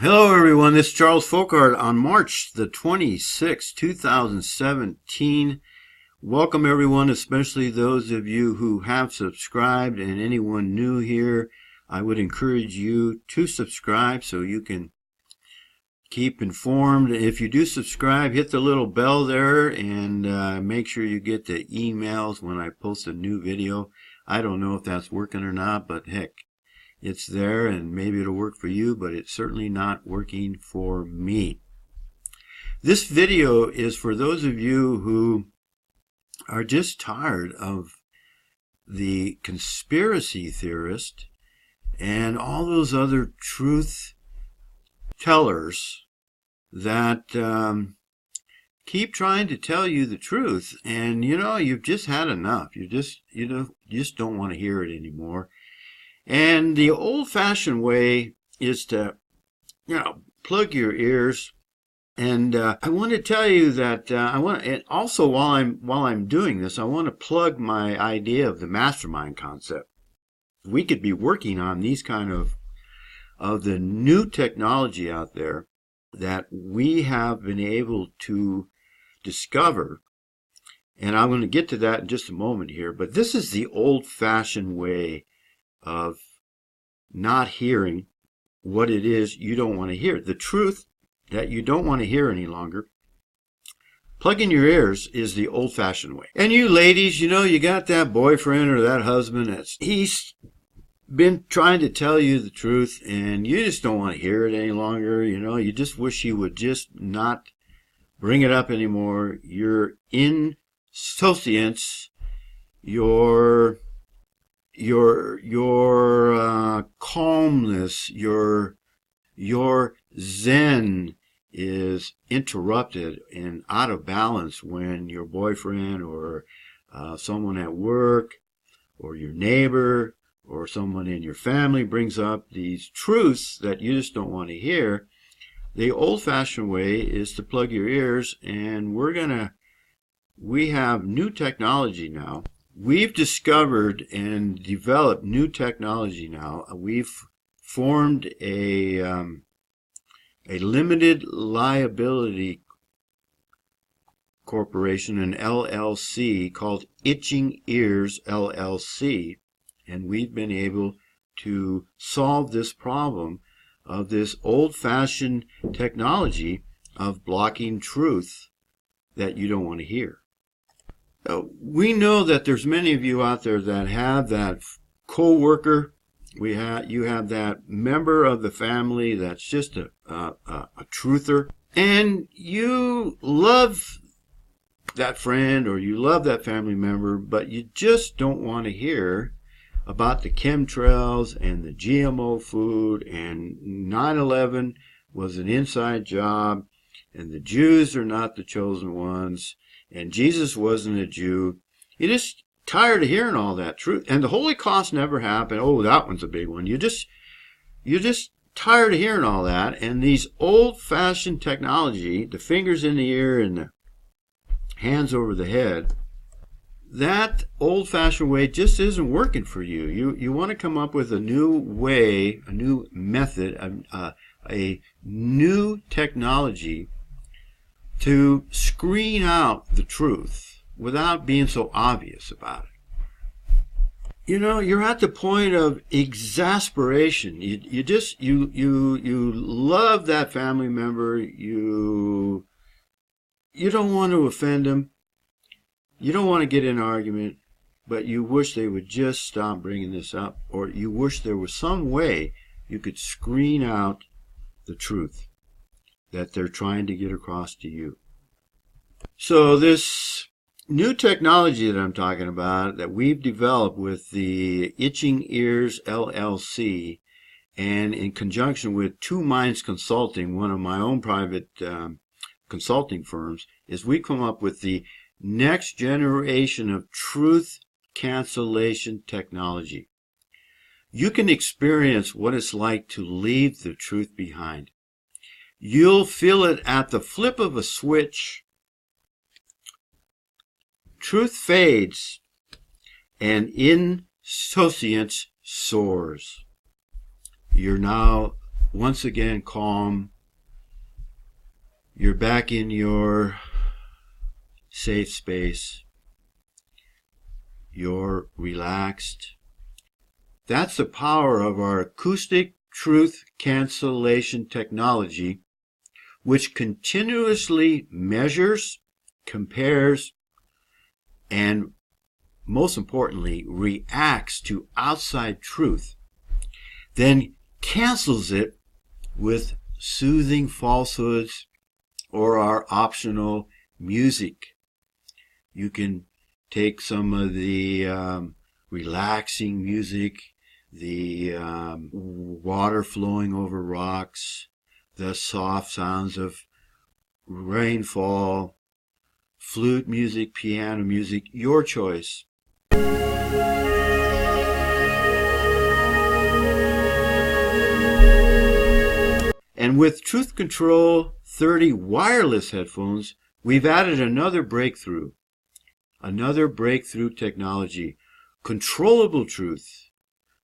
Hello, everyone. This is Charles Folkart on March the 26th, 2017. Welcome, everyone, especially those of you who have subscribed and anyone new here. I would encourage you to subscribe so you can keep informed. If you do subscribe, hit the little bell there and make sure you get the emails when I post a new video. I don't know if that's working or not, but heck, it's there and maybe it'll work for you, but it's certainly not working for me. This video is for those of you who are just tired of the conspiracy theorist and all those other truth tellers that keep trying to tell you the truth, and you've just had enough. You just don't want to hear it anymore. And the old-fashioned way is to, plug your ears. And I want to tell you that and also while I'm doing this, I want to plug my idea of the mastermind concept. We could be working on these kind of the new technology out there that we have been able to discover. And I'm going to get to that in just a moment here. But this is the old-fashioned way of not hearing what it is you don't want to hear. The truth that you don't want to hear any longer. Plugging your ears is the old-fashioned way. And you ladies, you got that boyfriend or that husband he's been trying to tell you the truth and you just don't want to hear it any longer. You just wish he would just not bring it up anymore. Your insouciance, your calmness, your zen is interrupted and out of balance when your boyfriend or someone at work or your neighbor or someone in your family brings up these truths that you just don't want to hear. The old-fashioned way is to plug your ears, and we have new technology now. We've discovered and developed new technology now. We've formed a limited liability corporation, an LLC, called Itching Ears LLC, and we've been able to solve this problem of this old-fashioned technology of blocking truth that you don't want to hear. We know that there's many of you out there that have that co-worker. You have that member of the family that's just a truther, and you love that friend or you love that family member, but you just don't want to hear about the chemtrails and the GMO food, and 9/11 was an inside job, and the Jews are not the chosen ones, and Jesus wasn't a Jew. You're just tired of hearing all that truth. And the Holocaust never happened. Oh, that one's a big one. You're just tired of hearing all that. And these old-fashioned technology, the fingers in the ear and the hands over the head, that old-fashioned way just isn't working for you. You want to come up with a new way, a new method, a new technology to screen out the truth without being so obvious about it. You're at the point of exasperation. You love that family member. You don't want to offend them. You don't want to get in an argument, but you wish they would just stop bringing this up, or you wish there was some way you could screen out the truth that they're trying to get across to you. So this new technology that I'm talking about that we've developed with the Itching Ears LLC and in conjunction with Two Minds Consulting, one of my own private consulting firms, is we come up with the next generation of truth cancellation technology. You can experience what it's like to leave the truth behind. You'll feel it at the flip of a switch. Truth fades and insouciance soars. You're now once again calm. You're back in your safe space. You're relaxed. That's the power of our acoustic truth cancellation technology, which continuously measures, compares, and most importantly, reacts to outside truth, then cancels it with soothing falsehoods or our optional music. You can take some of the relaxing music, the water flowing over rocks, the soft sounds of rainfall, flute music, piano music, your choice. And with Truth Control 30 wireless headphones, we've added another breakthrough technology, controllable truth.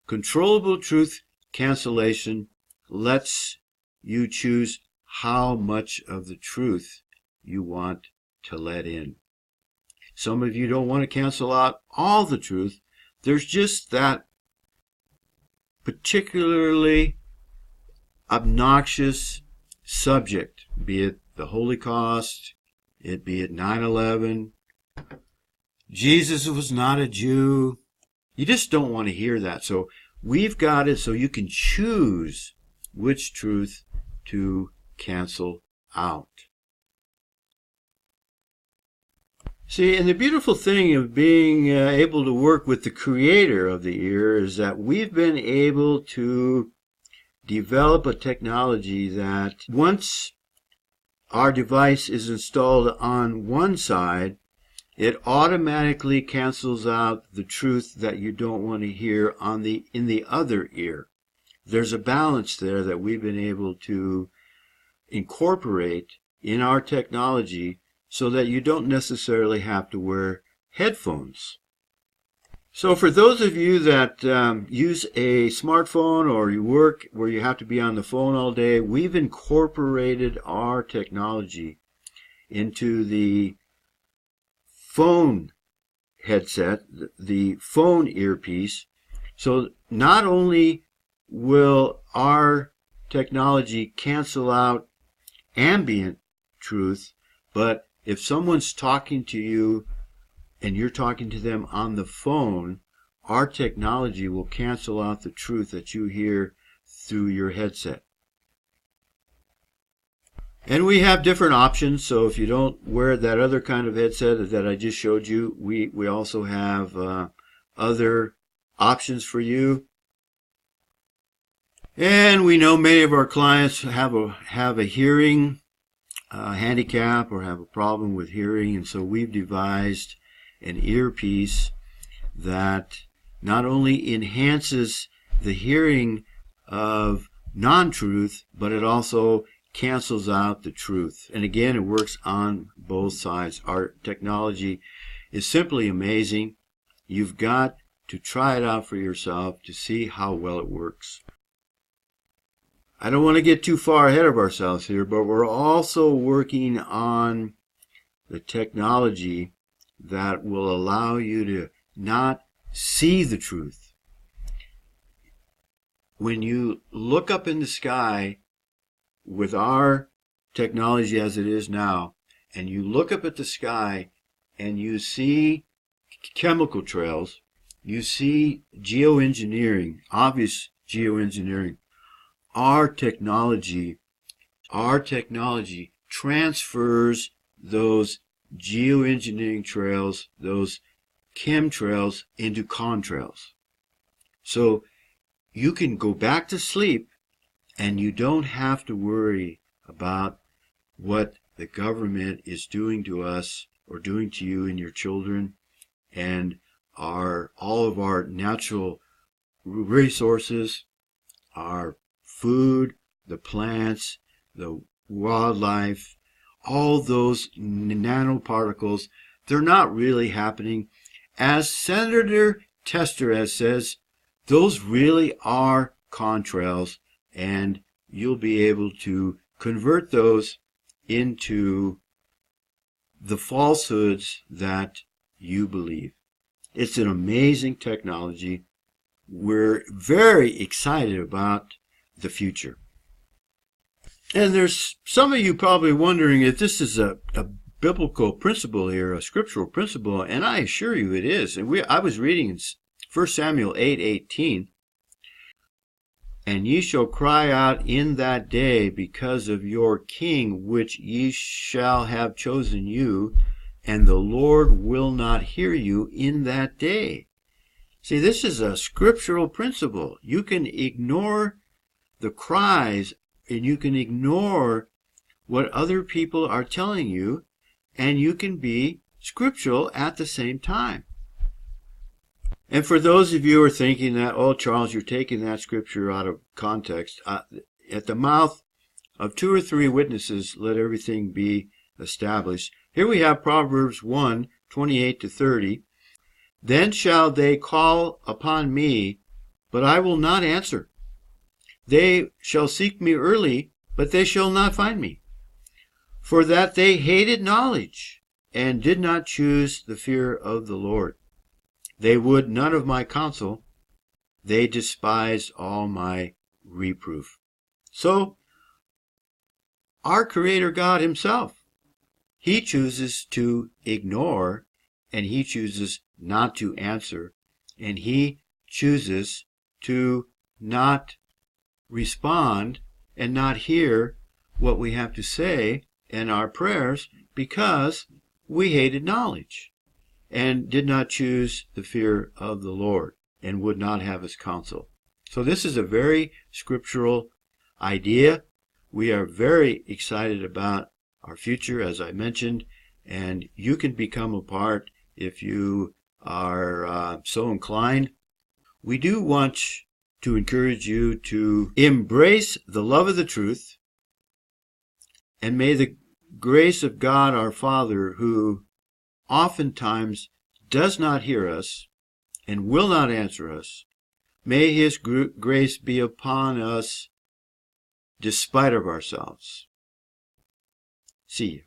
Controllable truth cancellation lets you choose how much of the truth you want to let in. Some of you don't want to cancel out all the truth. There's just that particularly obnoxious subject, be it the Holocaust, be it 9/11, Jesus was not a Jew. You just don't want to hear that. So we've got it so you can choose which truth to cancel out. See, and the beautiful thing of being able to work with the creator of the ear is that we've been able to develop a technology that once our device is installed on one side, it automatically cancels out the truth that you don't want to hear in the other ear. There's a balance there that we've been able to incorporate in our technology so that you don't necessarily have to wear headphones. So for those of you that use a smartphone or you work where you have to be on the phone all day, we've incorporated our technology into the phone headset, the phone earpiece. So not only will our technology cancel out ambient truth, but if someone's talking to you and you're talking to them on the phone, our technology will cancel out the truth that you hear through your headset. And we have different options, so if you don't wear that other kind of headset that I just showed you, we also have other options for you. And we know many of our clients have a hearing handicap or have a problem with hearing, and so we've devised an earpiece that not only enhances the hearing of non-truth, but it also cancels out the truth. And again, it works on both sides. Our technology is simply amazing. You've got to try it out for yourself to see how well it works. I don't want to get too far ahead of ourselves here, but we're also working on the technology that will allow you to not see the truth. When you look up in the sky with our technology as it is now, and you look up at the sky and you see chemical trails, you see geoengineering, obvious geoengineering, our technology transfers those geoengineering trails, those chemtrails, into contrails. So you can go back to sleep and you don't have to worry about what the government is doing to us or doing to you and your children and all of our natural resources, our food, the plants, the wildlife, all those nanoparticles, they're not really happening. As Senator Tester has says, those really are contrails, and you'll be able to convert those into the falsehoods that you believe. It's an amazing technology. We're very excited about the future. And there's some of you probably wondering if this is a biblical principle here, a scriptural principle, and I assure you it is. And I was reading in 1 Samuel 8:18, and ye shall cry out in that day because of your king, which ye shall have chosen you, and the Lord will not hear you in that day. See, this is a scriptural principle. You can ignore the cries, and you can ignore what other people are telling you, and you can be scriptural at the same time. And for those of you who are thinking that, oh, Charles, you're taking that scripture out of context, at the mouth of 2 or 3 witnesses, let everything be established. Here we have Proverbs 1:28-30. Then shall they call upon me, but I will not answer. They shall seek me early, but they shall not find me. For that they hated knowledge, and did not choose the fear of the Lord. They would none of my counsel. They despised all my reproof. So, our Creator God himself, he chooses to ignore, and he chooses not to answer, and he chooses to not respond and not hear what we have to say in our prayers because we hated knowledge and did not choose the fear of the Lord and would not have his counsel. So this is a very scriptural idea. We are very excited about our future, as I mentioned, and you can become a part if you are so inclined. We do want to encourage you to embrace the love of the truth, and may the grace of God our Father, who oftentimes does not hear us and will not answer us, may his grace be upon us despite of ourselves. See you.